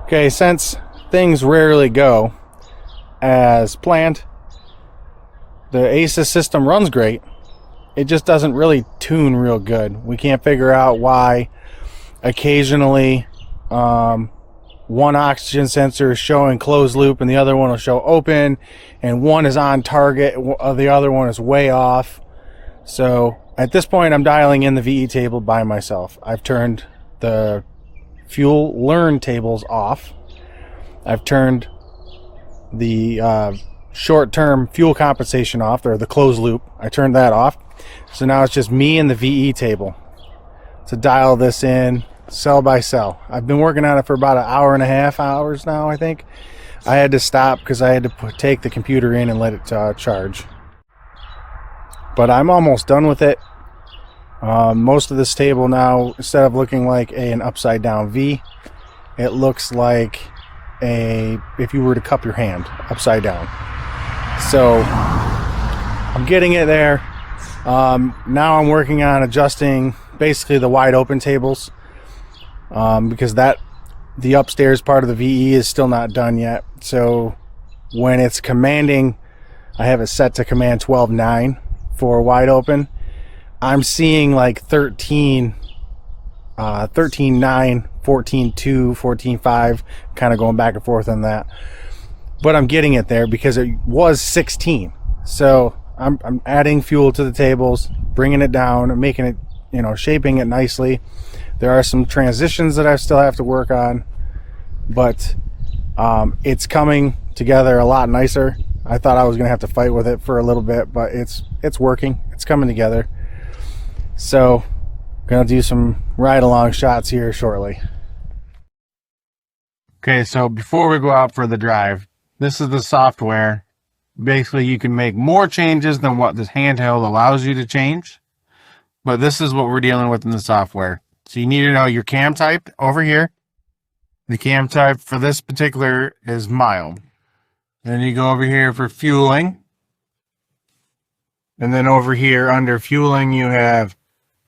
Okay, since things rarely go as planned, the Aces system runs great. It just doesn't really tune real good. We can't figure out why occasionally one oxygen sensor is showing closed loop and the other one will show open, and one is on target, the other one is way off. So at this point, I'm dialing in the VE table by myself. I've turned the fuel learn tables off. I've turned the short-term fuel compensation off, or the closed loop. I turned that off. So now it's just me and the VE table to dial this in cell by cell. I've been working on it for about an hour and a half hours now, I think. I had to stop because I had to take the computer in and let it charge. But I'm almost done with it. Most of this table now, instead of looking like an upside down V, it looks like if you were to cup your hand upside down. So I'm getting it there. Now I'm working on adjusting basically the wide open tables, because the upstairs part of the VE is still not done yet. So when it's commanding, I have it set to command 12.9 for wide open. I'm seeing like 13.9, 14.2, 14.5, kind of going back and forth on that. But I'm getting it there because it was 16. So I'm adding fuel to the tables, bringing it down, and making it, shaping it nicely. There are some transitions that I still have to work on, but it's coming together a lot nicer. I thought I was gonna have to fight with it for a little bit, but it's working. It's coming together. So gonna do some ride along shots here shortly. Okay, so before we go out for the drive, this is the software. Basically, you can make more changes than what this handheld allows you to change, but this is what we're dealing with in the software. So you need to know your cam type over here. The cam type for this particular is mild. Then you go over here for fueling. And then over here under fueling, you have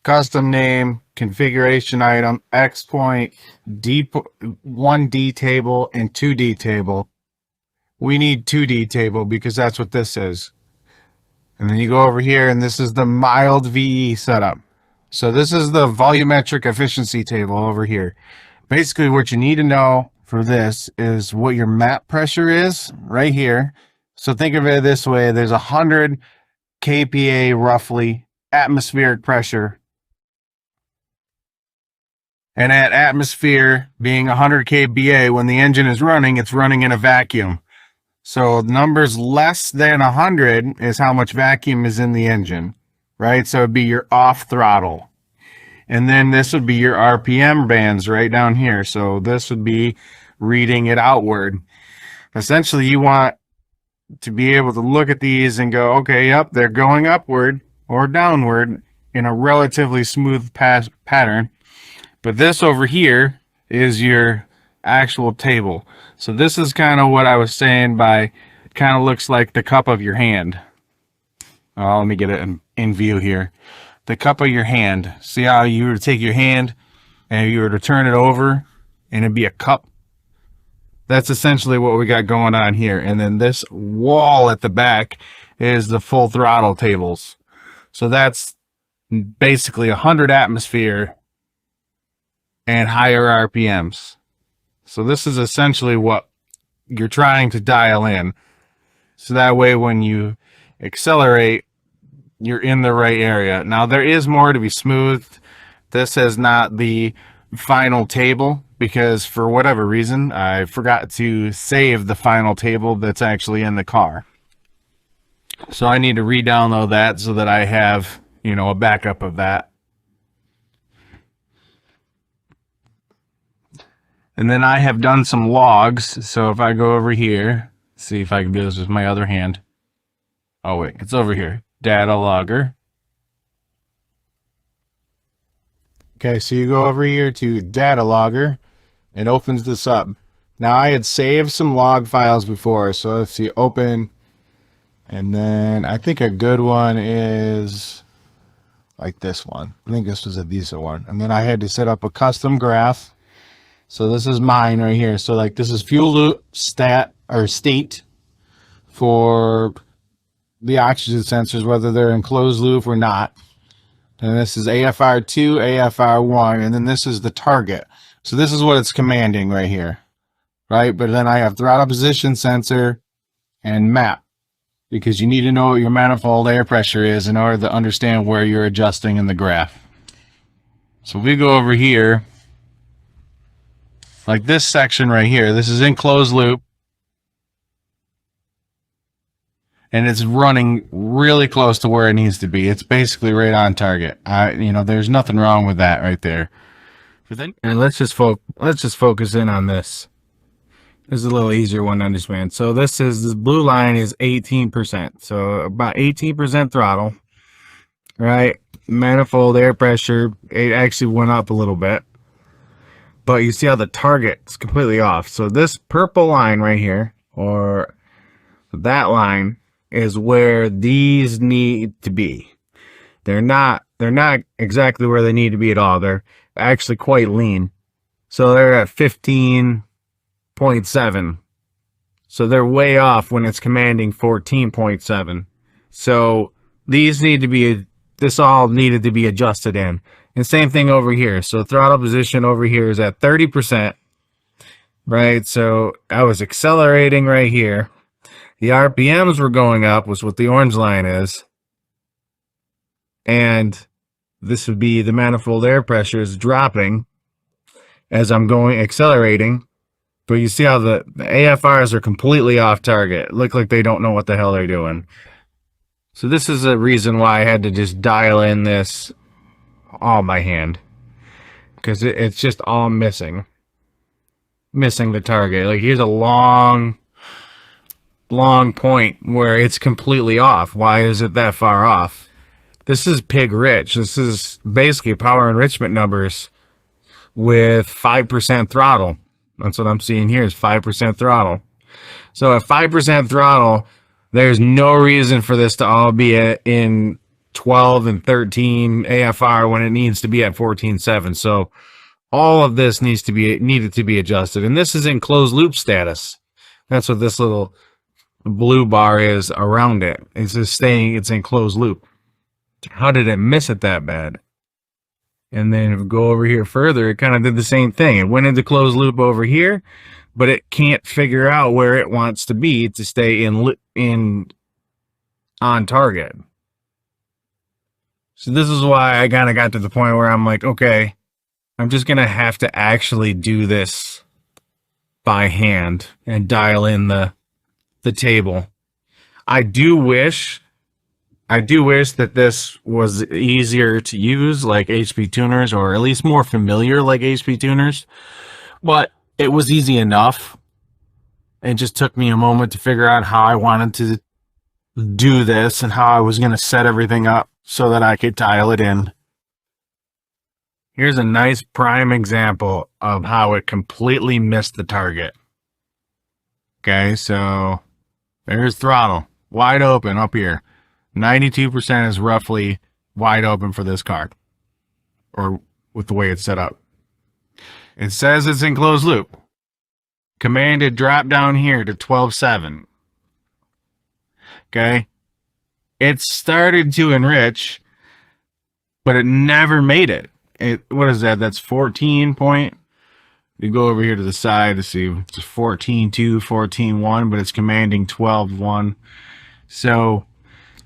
custom name, configuration item, X point, 1D table, and 2D table. We need 2D table because that's what this is. And then you go over here, and this is the mild VE setup. So this is the volumetric efficiency table over here. Basically, what you need to know for this is what your map pressure is right here. So think of it this way. There's 100 kPa roughly atmospheric pressure. And at atmosphere being 100 kPa, when the engine is running, it's running in a vacuum. So numbers less than 100 is how much vacuum is in the engine, right? So it'd be your off throttle. And then this would be your RPM bands right down here. So this would be reading it outward. Essentially, you want to be able to look at these and go, okay, yep, they're going upward or downward in a relatively smooth pattern. But this over here is your actual table. So this is kind of what I was saying by it kind of looks like the cup of your hand. Let me get it in view here. The cup of your hand. See how you were to take your hand and you were to turn it over and it'd be a cup? That's essentially what we got going on here. And then this wall at the back is the full throttle tables. So that's basically 100 atmosphere and higher RPMs. So this is essentially what you're trying to dial in. So that way when you accelerate, you're in the right area. Now there is more to be smoothed. This is not the final table because for whatever reason, I forgot to save the final table that's actually in the car. So I need to re-download that so that I have, a backup of that. And then I have done some logs. So if I go over here, see if I can do this with my other hand. Oh wait, it's over here. Data logger. Okay, so you go over here to data logger. It opens this up. Now I had saved some log files before. So let's see, open. And then I think a good one is like this one. I think this was a Visa one. And then I had to set up a custom graph. So this is mine right here. So like this is fuel loop state for the oxygen sensors, whether they're in closed loop or not. And this is AFR2, AFR1, and then this is the target. So this is what it's commanding right here, right? But then I have throttle position sensor and map, because you need to know what your manifold air pressure is in order to understand where you're adjusting in the graph. So we go over here, like this section right here, this is in closed loop, and it's running really close to where it needs to be. It's basically right on target. There's nothing wrong with that right there. And let's just focus in on this. This is a little easier one to understand. So this blue line is 18%. So about 18% throttle, right? Manifold air pressure, it actually went up a little bit. But you see how the target's completely off. So this purple line right here, or that line, is where these need to be. They're not exactly where they need to be at all. They're actually quite lean. So they're at 15.7. So they're way off when it's commanding 14.7. So this all needed to be adjusted in. And same thing over here. So throttle position over here is at 30%, right? So I was accelerating right here. The RPMs were going up, was what the orange line is. And this would be the manifold air pressure is dropping as I'm accelerating. But you see how the AFRs are completely off target. Look like they don't know what the hell they're doing. So this is a reason why I had to just dial in this all by hand. Because it's just all missing the target. Like here's a long point where it's completely off. Why is it that far off? This is pig rich. This is basically power enrichment numbers with 5% throttle. That's what I'm seeing here is 5% throttle. So at 5% throttle, there's no reason for this to all be in 12 and 13 AFR when it needs to be at 14.7. So all of this needed to be adjusted. And this is in closed loop status. That's what this little blue bar is around it. It's just saying it's in closed loop. How did it miss it that bad? And then if we go over here further, it kind of did the same thing. It went into closed loop over here, but it can't figure out where it wants to be to stay on target. So this is why I kind of got to the point where I'm like, okay, I'm just going to have to actually do this by hand and dial in the table. I do wish that this was easier to use like HP tuners, or at least more familiar like HP tuners, but it was easy enough. It just took me a moment to figure out how I wanted to do this and how I was going to set everything up so that I could dial it in. Here's a nice prime example of how it completely missed the target. Okay, so there's throttle, wide open up here. 92% is roughly wide open for this car, or with the way it's set up. It says it's in closed loop. Commanded drop down here to 12.7. Okay. It started to enrich, but it never made it. What is that? That's 14 point. You go over here to the side to see it's 14.2, 14.1, but it's commanding 12.1. So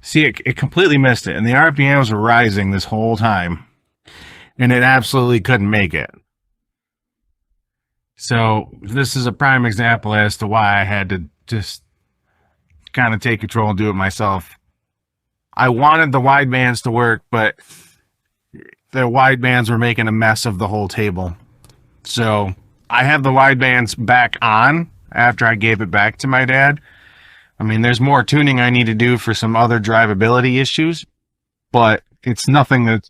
see, it completely missed it. And the RPMs were rising this whole time. And it absolutely couldn't make it. So this is a prime example as to why I had to just kind of take control and do it myself. I wanted the wide bands to work, but the wide bands were making a mess of the whole table. So I have the wide bands back on after I gave it back to my dad. I mean, there's more tuning I need to do for some other drivability issues, but it's nothing that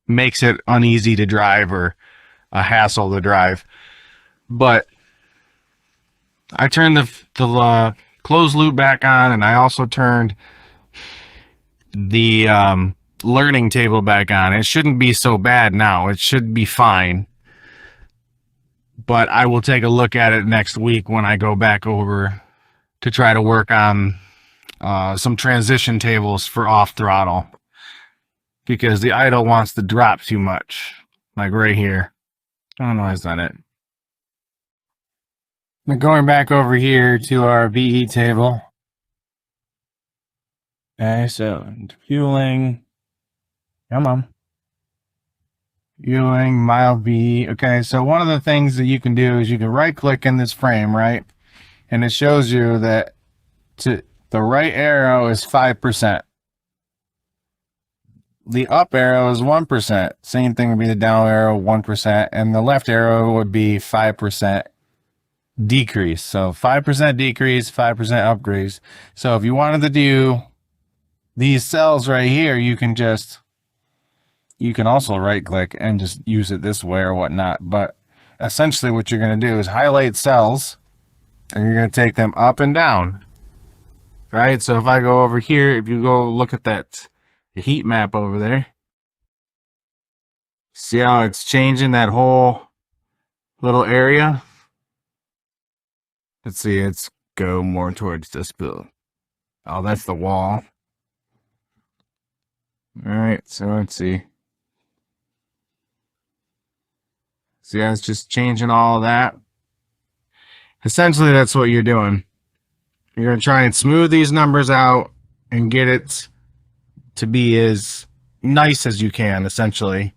makes it uneasy to drive or a hassle to drive. But I turned the closed loop back on, and I also turned the learning table back on. It shouldn't be so bad now. It should be fine. But I will take a look at it next week when I go back over to try to work on some transition tables for off throttle, because the idle wants to drop too much, like right here. Oh no, that's not it. Now going back over here to our VE table. Okay, so fueling. Come on. Fueling, mild VE. Okay, so one of the things that you can do is you can right click in this frame, right? And it shows you that the right arrow is 5%. The up arrow is 1%. Same thing would be the down arrow, 1%. And the left arrow would be 5% decrease. So 5% decrease, 5% upgrades. So if you wanted to do these cells right here, you can also right click and just use it this way or whatnot. But essentially what you're going to do is highlight cells and you're going to take them up and down. Right? So if I go over here, if you go look at that heat map over there, see how it's changing that whole little area? Let's see, let's go more towards this build. Oh, that's the wall. All right, so let's see. See how it's just changing all of that? Essentially, that's what you're doing. You're going to try and smooth these numbers out and get it to be as nice as you can, essentially.